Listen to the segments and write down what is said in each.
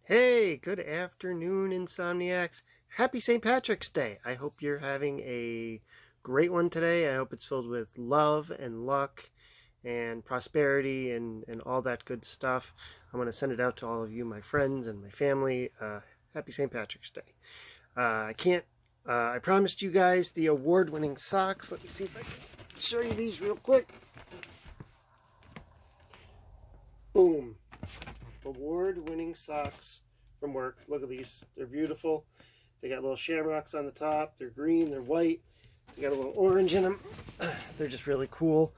Hey, good afternoon, Insomniacs. Happy St. Patrick's Day. I hope you're having a great one today. I hope it's filled with love and luck and prosperity and all that good stuff. I want to send it out to all of you, my friends and my family. Happy St. Patrick's Day. I promised you guys the award-winning socks. Let me see if I can show you these real quick. Boom. Award-winning socks from work. Look at these. They're beautiful. They got little shamrocks on the top. They're green. They're white. They got a little orange in them. They're just really cool.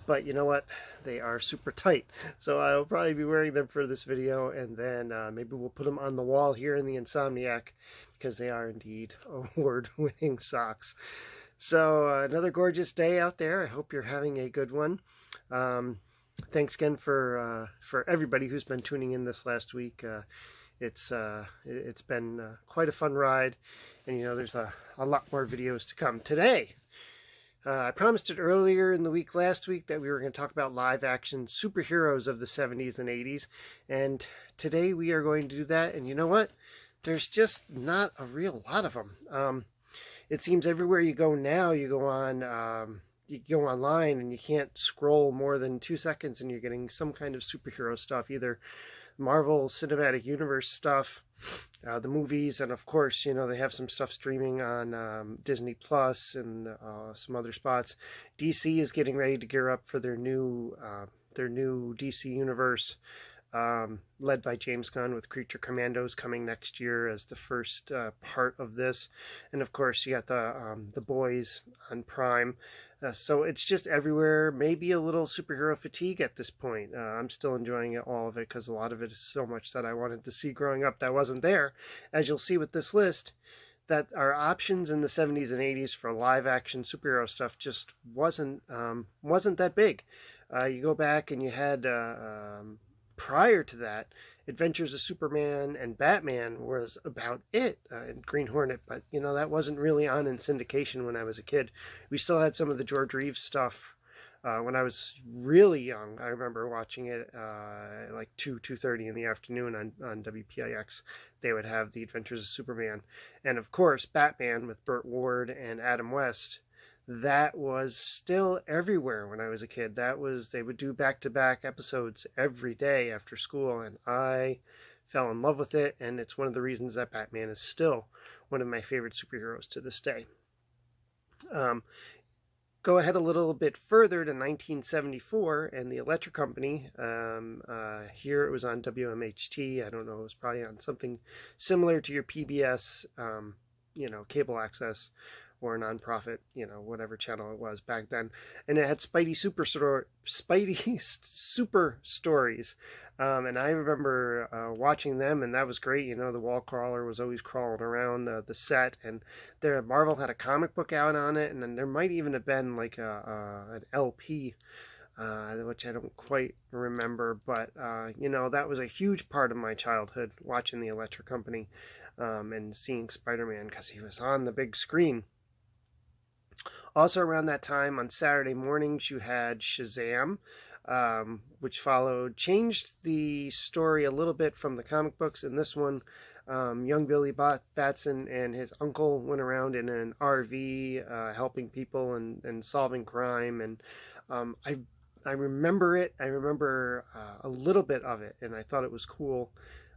But you know what? They are super tight. So I'll probably be wearing them for this video, and then maybe we'll put them on the wall here in the Insomniac because they are indeed award-winning socks. So another gorgeous day out there. I hope you're having a good one. Thanks again for everybody who's been tuning in this last week. It's been quite a fun ride, and you know there's a lot more videos to come today. I promised it earlier in the week last week that we were going to talk about live action superheroes of the 70s and 80s, and today we are going to do that. And you know what? There's just not a real lot of them. It seems everywhere you go now, you go online and you can't scroll more than 2 seconds and you're getting some kind of superhero stuff, either Marvel Cinematic Universe stuff, the movies, and of course, you know, they have some stuff streaming on Disney Plus and some other spots. DC is getting ready to gear up for their new DC Universe, led by James Gunn, with Creature Commandos coming next year as the first part of this. And of course, you got the Boys on Prime. So it's just everywhere. Maybe a little superhero fatigue at this point. I'm still enjoying all of it because a lot of it is so much that I wanted to see growing up that wasn't there. As you'll see with this list, that our options in the 70s and 80s for live action superhero stuff just wasn't that big. You go back and you had prior to that, Adventures of Superman and Batman was about it, and Green Hornet, but you know that wasn't really on in syndication when I was a kid. We still had some of the George Reeves stuff when I was really young. I remember watching it like 2:30 in the afternoon on WPIX. They would have the Adventures of Superman, and of course Batman with Burt Ward and Adam West. That was still everywhere when I was a kid. They would do back-to-back episodes every day after school, and I fell in love with it, and it's one of the reasons that Batman is still one of my favorite superheroes to this day. Go ahead a little bit further to 1974 and the Electric Company. Here it was on WMHT. I don't know, it was probably on something similar to your PBS, cable access, or a nonprofit, whatever channel it was back then. And it had Spidey Super Stories. And I remember watching them, and that was great. You know, the wall crawler was always crawling around the set, and Marvel had a comic book out on it, and then there might even have been like an LP, which I don't quite remember, but that was a huge part of my childhood, watching the Electric Company and seeing Spider-Man because he was on the big screen. Also around that time, on Saturday mornings, you had Shazam, which changed the story a little bit from the comic books. In this one, young Billy Batson and his uncle went around in an RV helping people and solving crime. And I remember it. I remember a little bit of it, and I thought it was cool.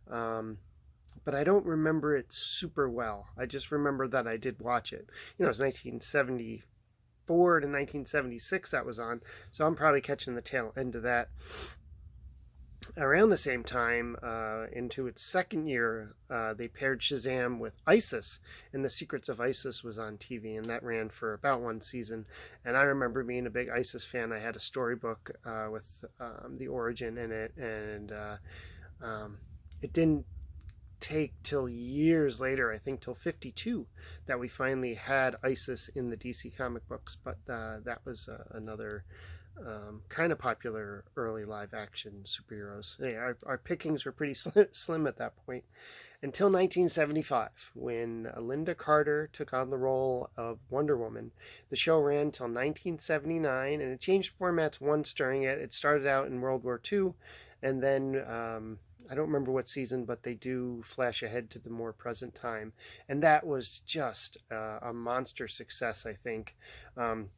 But I don't remember it super well. I just remember that I did watch it. You know, it was 1974 to 1976 that was on, so I'm probably catching the tail end of that. Around the same time, into its second year, they paired Shazam with ISIS, and The Secrets of ISIS was on TV, and that ran for about one season. And I remember being a big ISIS fan. I had a storybook with the origin in it, and it didn't take till years later, I think till 52, that we finally had ISIS in the DC comic books. But that was another kind of popular early live action superheroes. Yeah, our pickings were pretty slim at that point, until 1975, when Linda Carter took on the role of Wonder Woman. The show ran till 1979, and it changed formats once during it. It started out in World War II, and then I don't remember what season, but they do flash ahead to the more present time, and that was just a monster success, I think. Um,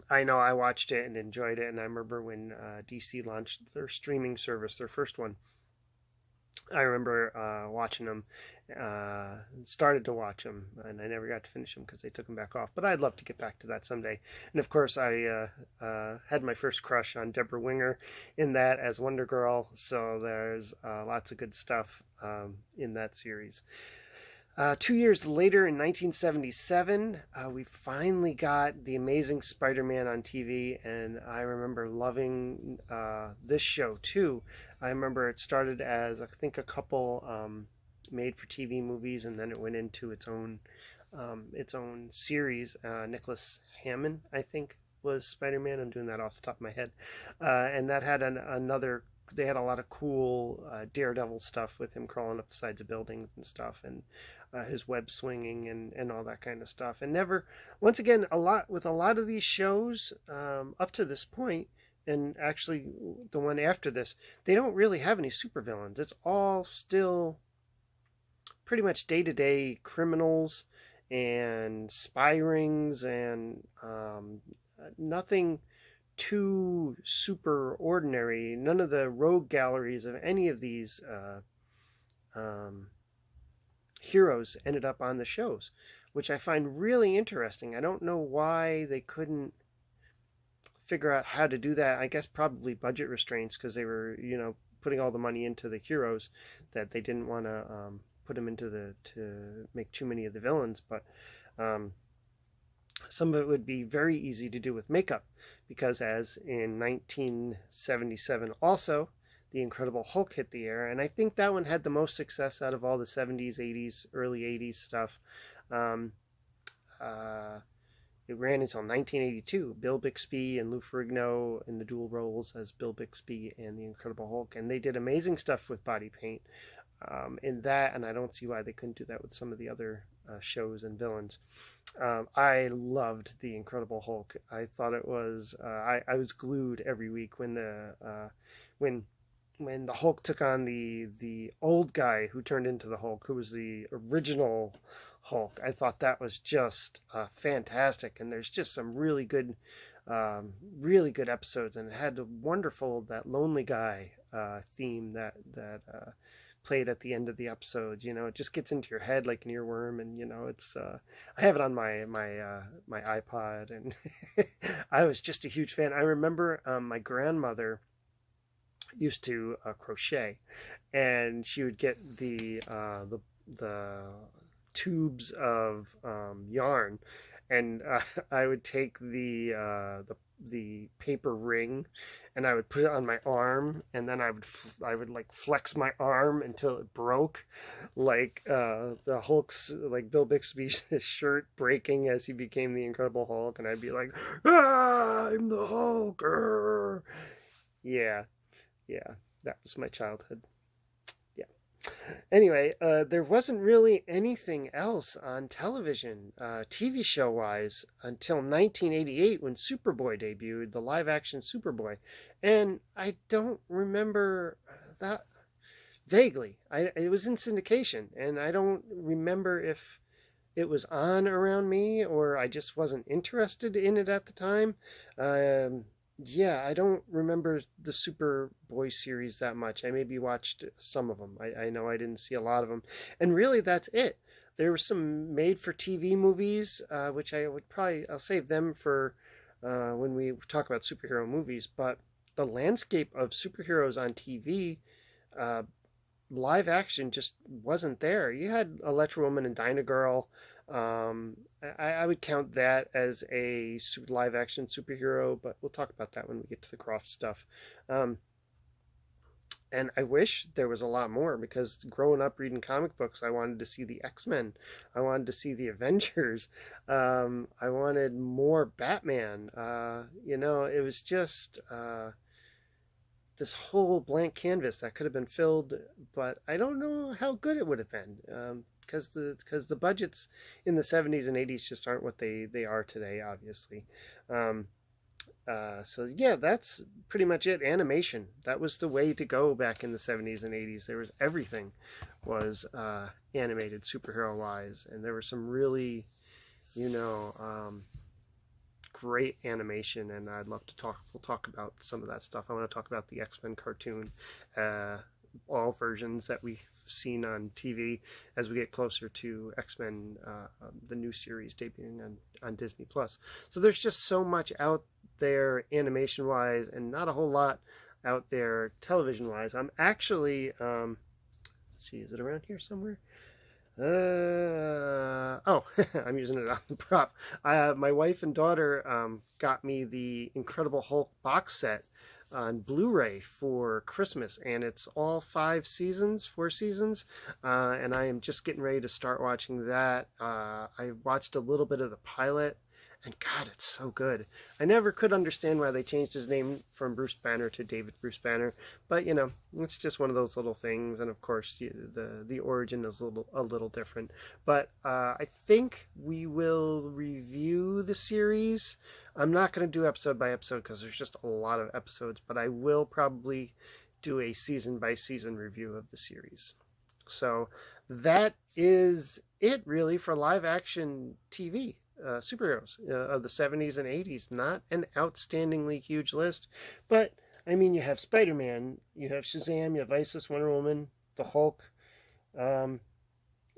I know I watched it and enjoyed it, and I remember when DC launched their streaming service, their first one. I remember watching them, started to watch them, and I never got to finish them because they took them back off. But I'd love to get back to that someday. And of course, I had my first crush on Deborah Winger in that as Wonder Girl. So there's lots of good stuff in that series. 2 years later, in 1977, we finally got The Amazing Spider-Man on TV, and I remember loving this show too. I remember it started as, I think, a couple made-for-TV movies, and then it went into its own series. Nicholas Hammond, I think, was Spider-Man. I'm doing that off the top of my head, and that had another. They had a lot of cool Daredevil stuff with him crawling up the sides of buildings and stuff, and his web swinging and all that kind of stuff. And never, once again, a lot of these shows up to this point, and actually the one after this, they don't really have any supervillains. It's all still pretty much day-to-day criminals and spy rings and nothing too super ordinary. None of the rogue galleries of any of these heroes ended up on the shows, which I find really interesting. I don't know why they couldn't figure out how to do that. I guess probably budget restraints, because they were, putting all the money into the heroes, that they didn't want to put them to make too many of the villains. But some of it would be very easy to do with makeup, because as in 1977 also, The Incredible Hulk hit the air, and I think that one had the most success out of all the 70s, 80s, early 80s stuff. It ran until 1982. Bill Bixby and Lou Ferrigno in the dual roles as Bill Bixby and The Incredible Hulk, and they did amazing stuff with body paint in that, and I don't see why they couldn't do that with some of the other shows and villains. I loved The Incredible Hulk. I thought it was I was glued every week when the Hulk took on the old guy who turned into the Hulk, who was the original Hulk. I thought that was just fantastic, and there's just some really good episodes, and it had that lonely guy theme that played at the end of the episode. It just gets into your head like an earworm, and it's I have it on my iPod, and I was just a huge fan. I remember my grandmother used to crochet, and she would get the tubes of yarn, and I would take the paper ring, and I would put it on my arm, and then I would like flex my arm until it broke, like the Hulk's, like Bill Bixby's shirt breaking as he became the Incredible Hulk, and I'd be like, I'm the Hulk. Yeah, that was my childhood. Yeah. Anyway, there wasn't really anything else on television, TV show wise, until 1988 when Superboy debuted, the live action Superboy. And I don't remember that vaguely. It was in syndication, and I don't remember if it was on around me or I just wasn't interested in it at the time. Yeah, I don't remember the Superboy series that much. I maybe watched some of them. I know I didn't see a lot of them. And really, that's it. There were some made-for-TV movies, which I'll save them for when we talk about superhero movies. But the landscape of superheroes on TV, live action, just wasn't there. You had Electra Woman and Dyna Girl. I would count that as a live action superhero, but we'll talk about that when we get to the Croft stuff. And I wish there was a lot more, because growing up reading comic books, I wanted to see the X-Men. I wanted to see the Avengers. I wanted more Batman. It was just this whole blank canvas that could have been filled, but I don't know how good it would have been. Because the budgets in the 70s and 80s just aren't what they are today, obviously. So yeah, that's pretty much it. Animation. That was the way to go back in the 70s and 80s. There was everything was animated superhero wise, and there was some really, you know, great animation. And I'd love to talk. We'll talk about some of that stuff. I want to talk about the X-Men cartoon, all versions that we've seen on TV as we get closer to X-Men, the new series debuting on Disney Plus. So there's just so much out there animation wise, and not a whole lot out there television wise. I'm actually let's see, is it around here somewhere? Oh, I'm using it on the prop. My wife and daughter got me the Incredible Hulk box set on Blu-ray for Christmas, and it's all 4 seasons, and I am just getting ready to start watching that. I watched a little bit of the pilot, and God, it's so good. I never could understand why they changed his name from Bruce Banner to David Bruce Banner, but you know, it's just one of those little things. And of course, the origin is a little different. But I think we will review the series. I'm not going to do episode by episode because there's just a lot of episodes, but I will probably do a season by season review of the series. So that is it really for live action TV. Superheroes of the 70s and 80s. Not an outstandingly huge list, but I mean, you have Spider-Man, you have Shazam, you have Isis, Wonder Woman, the Hulk.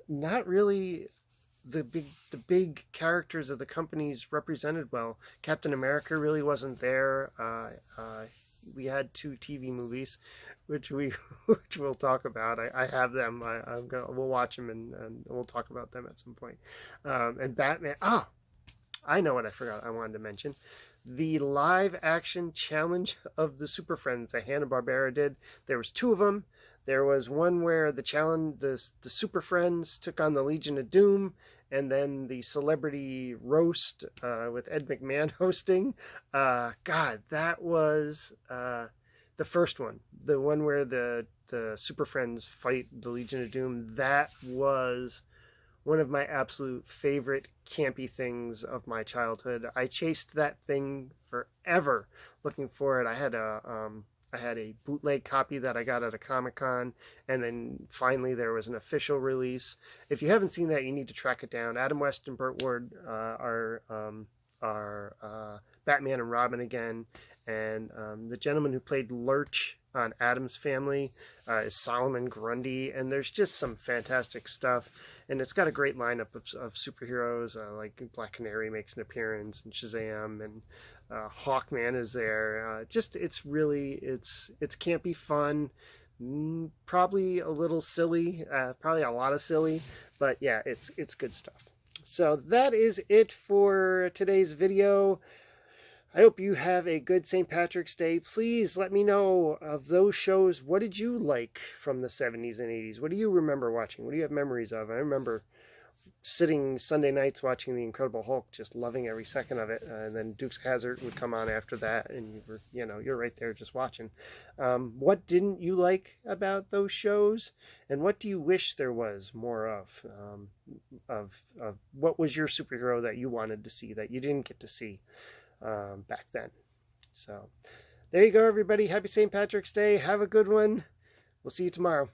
Not really the big characters of the companies represented well. Captain America really wasn't there. We had 2 TV movies, which we'll talk about. I have them. We'll watch them and we'll talk about them at some point. And Batman. Oh, I know what I forgot. I wanted to mention the live action challenge of the Super Friends that Hanna-Barbera did. There was 2 of them. There was one where the Super Friends took on the Legion of Doom, and then the celebrity roast with Ed McMahon hosting. God, that was the first one. The one where the Super Friends fight the Legion of Doom. That was one of my absolute favorite campy things of my childhood. I chased that thing forever looking for it. I had a bootleg copy that I got at a Comic-Con, and then finally there was an official release. If you haven't seen that, you need to track it down. Adam West and Burt Ward are Batman and Robin again, and the gentleman who played Lurch on Addams Family is Solomon Grundy, and there's just some fantastic stuff. And it's got a great lineup of superheroes, like Black Canary makes an appearance, and Shazam, and Hawkman is there. It's campy fun, probably a little silly, probably a lot of silly, but yeah, it's good stuff. So that is it for today's video. I hope you have a good St. Patrick's Day. Please let me know of those shows. What did you like from the 70s and 80s? What do you remember watching? What do you have memories of? I remember sitting Sunday nights watching The Incredible Hulk, just loving every second of it. And then Dukes of Hazzard would come on after that, and you're right there just watching. What didn't you like about those shows? And what do you wish there was more of? What was your superhero that you wanted to see that you didn't get to see back then? So there you go, everybody. Happy St. Patrick's Day. Have a good one. We'll see you tomorrow.